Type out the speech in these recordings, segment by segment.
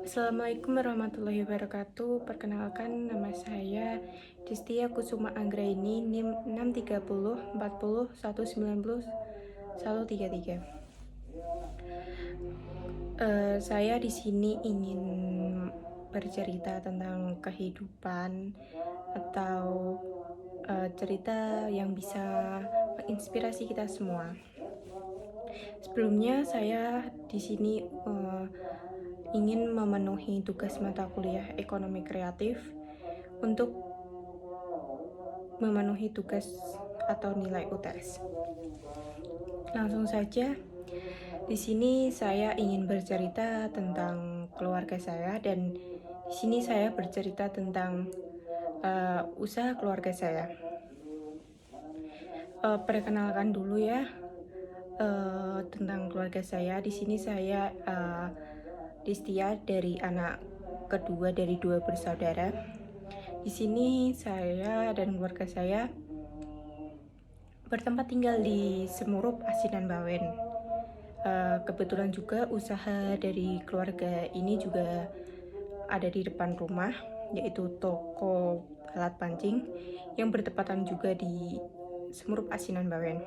Assalamualaikum warahmatullahi wabarakatuh. Perkenalkan, nama saya Distia Kusuma Anggraini, NIM 630 40 190 133. Saya di sini ingin bercerita tentang kehidupan atau cerita yang bisa menginspirasi kita semua. Sebelumnya saya di sini ingin memenuhi tugas mata kuliah ekonomi kreatif untuk memenuhi tugas atau nilai UTS. Langsung saja, di sini saya ingin bercerita tentang keluarga saya dan di sini saya bercerita tentang usaha keluarga saya. Perkenalkan dulu ya tentang keluarga saya. Di sini saya Distia dari anak kedua dari 2 bersaudara. Di sini saya dan keluarga saya bertempat tinggal di Semurup, Asinan Bawen. Kebetulan juga usaha dari keluarga ini juga ada di depan rumah, yaitu toko alat pancing yang bertepatan juga di Semurup, Asinan Bawen.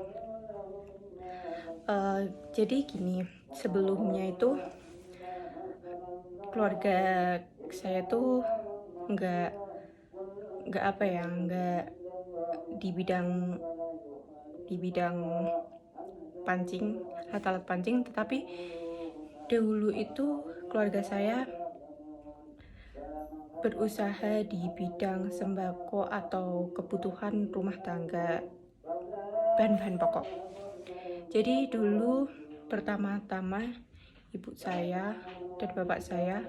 Jadi gini, sebelumnya itu keluarga saya tuh nggak di bidang pancing, alat pancing, tetapi dahulu itu keluarga saya berusaha di bidang sembako atau kebutuhan rumah tangga, bahan-bahan pokok. Jadi dulu pertama-tama ibu saya dan bapak saya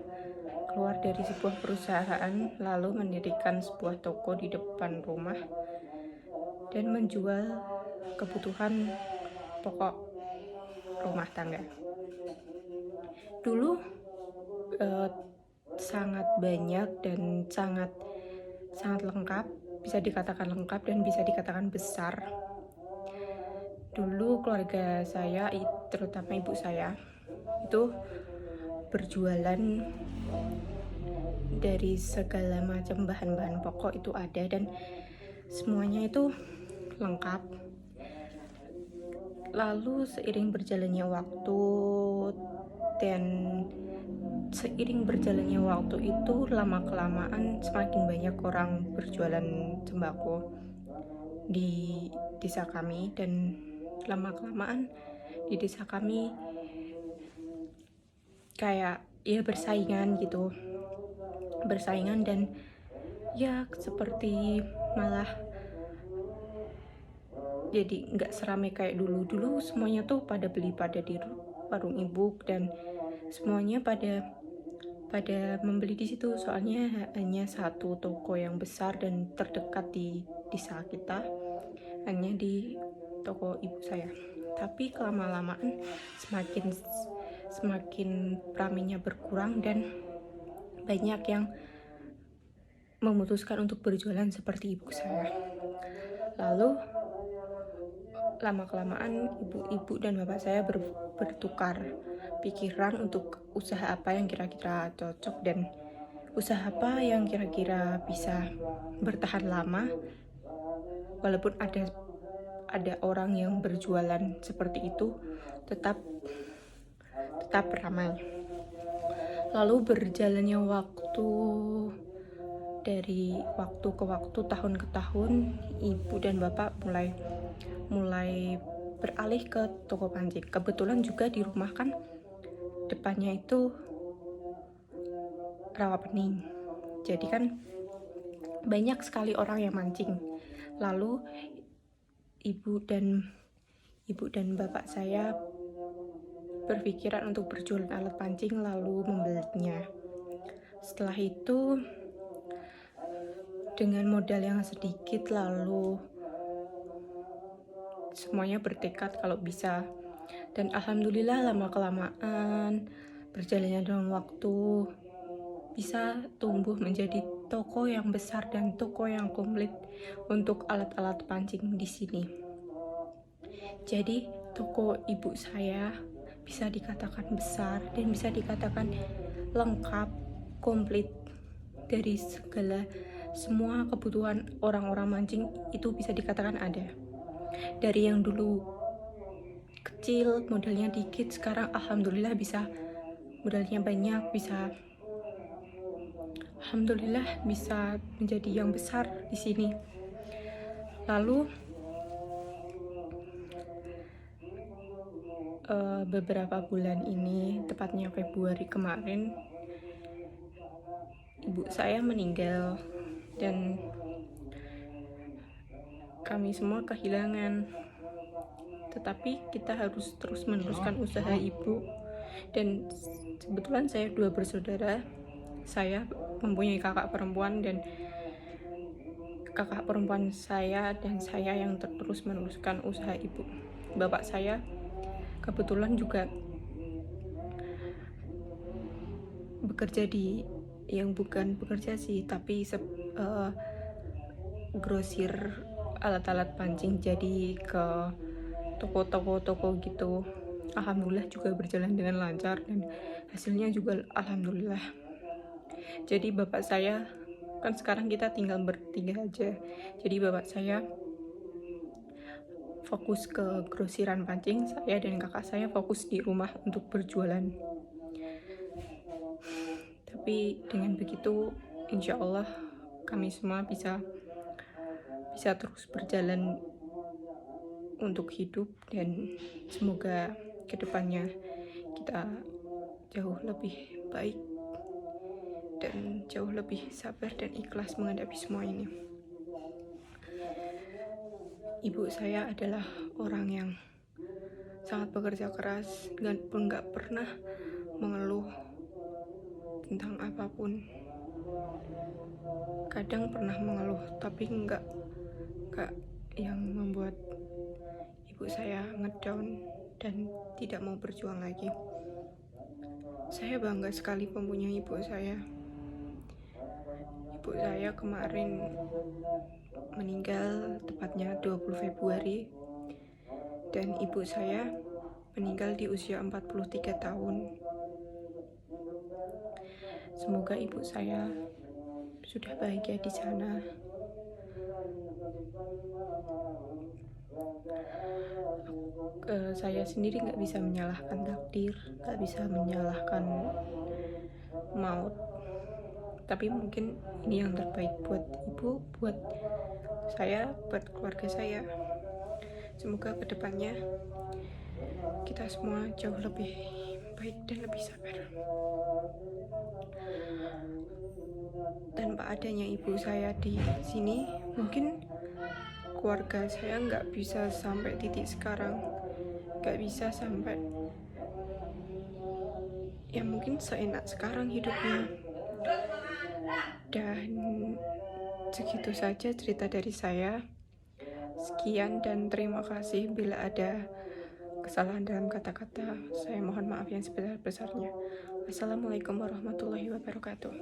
keluar dari sebuah perusahaan lalu mendirikan sebuah toko di depan rumah dan menjual kebutuhan pokok rumah tangga. Dulu sangat banyak dan sangat lengkap, bisa dikatakan lengkap dan bisa dikatakan besar. Dulu keluarga saya, terutama ibu saya, itu berjualan dari segala macam bahan-bahan pokok itu ada dan semuanya itu lengkap. Lalu seiring berjalannya waktu itu lama-kelamaan semakin banyak orang berjualan sembako di desa kami, dan lama-kelamaan di desa kami kayak ya bersaingan dan ya seperti malah jadi nggak seramai kayak dulu. Semuanya tuh pada beli pada di warung ibu dan semuanya pada membeli di situ, soalnya hanya satu toko yang besar dan terdekat di desa kita, hanya di toko ibu saya. Tapi kelama-lamaan semakin ramainya berkurang dan banyak yang memutuskan untuk berjualan seperti ibu saya. Lalu lama-kelamaan ibu dan bapak saya bertukar pikiran untuk usaha apa yang kira-kira cocok dan usaha apa yang kira-kira bisa bertahan lama walaupun ada orang yang berjualan seperti itu, tetap ramai. Lalu berjalannya waktu, dari waktu ke waktu, tahun ke tahun, ibu dan bapak mulai beralih ke toko pancing. Kebetulan juga di rumah kan depannya itu rawa bening, jadi kan banyak sekali orang yang mancing. Lalu ibu dan bapak saya berpikiran untuk berjualan alat pancing lalu membelinya. Setelah itu dengan modal yang sedikit lalu semuanya bertekad kalau bisa, dan alhamdulillah lama-kelamaan berjalannya dalam waktu bisa tumbuh menjadi toko yang besar dan toko yang komplit untuk alat-alat pancing di sini. Jadi toko ibu saya bisa dikatakan besar dan bisa dikatakan lengkap, komplit dari semua kebutuhan orang-orang mancing itu bisa dikatakan ada. Dari yang dulu kecil, modalnya dikit, sekarang alhamdulillah bisa modalnya banyak, alhamdulillah bisa menjadi yang besar di sini. Lalu beberapa bulan ini, tepatnya Februari kemarin, ibu saya meninggal dan kami semua kehilangan. Tetapi kita harus terus meneruskan usaha ibu. Dan kebetulan saya 2 bersaudara. Saya mempunyai kakak perempuan dan kakak perempuan saya dan saya yang terus meneruskan usaha ibu. Bapak saya kebetulan juga bekerja di yang bukan bekerja sih, tapi grosir alat-alat pancing, jadi ke toko-toko gitu. Alhamdulillah juga berjalan dengan lancar dan hasilnya juga alhamdulillah. Jadi bapak saya, kan sekarang kita tinggal bertiga aja, jadi bapak saya fokus ke grosiran pancing, saya dan kakak saya fokus di rumah untuk berjualan. Tapi dengan begitu insya Allah kami semua bisa terus berjalan untuk hidup, dan semoga kedepannya kita jauh lebih baik dan jauh lebih sabar dan ikhlas menghadapi semua ini. Ibu saya adalah orang yang sangat bekerja keras dan nggak pernah mengeluh tentang apapun. Kadang pernah mengeluh, tapi nggak yang membuat ibu saya ngedown dan tidak mau berjuang lagi. Saya bangga sekali mempunyai ibu saya. Ibu saya kemarin meninggal tepatnya 20 Februari dan ibu saya meninggal di usia 43 tahun. Semoga ibu saya sudah bahagia di sana. Saya sendiri nggak bisa menyalahkan takdir, nggak bisa menyalahkan maut, tapi mungkin ini yang terbaik buat ibu, buat saya, buat keluarga saya. Semoga kedepannya kita semua jauh lebih baik dan lebih sabar. Tanpa adanya ibu saya di sini, mungkin keluarga saya nggak bisa sampai titik sekarang, nggak bisa sampai ya mungkin seenak sekarang hidupnya. Dan segitu saja cerita dari saya. Sekian dan terima kasih. Bila ada kesalahan dalam kata-kata, saya mohon maaf yang sebesar-besarnya. Wassalamualaikum warahmatullahi wabarakatuh.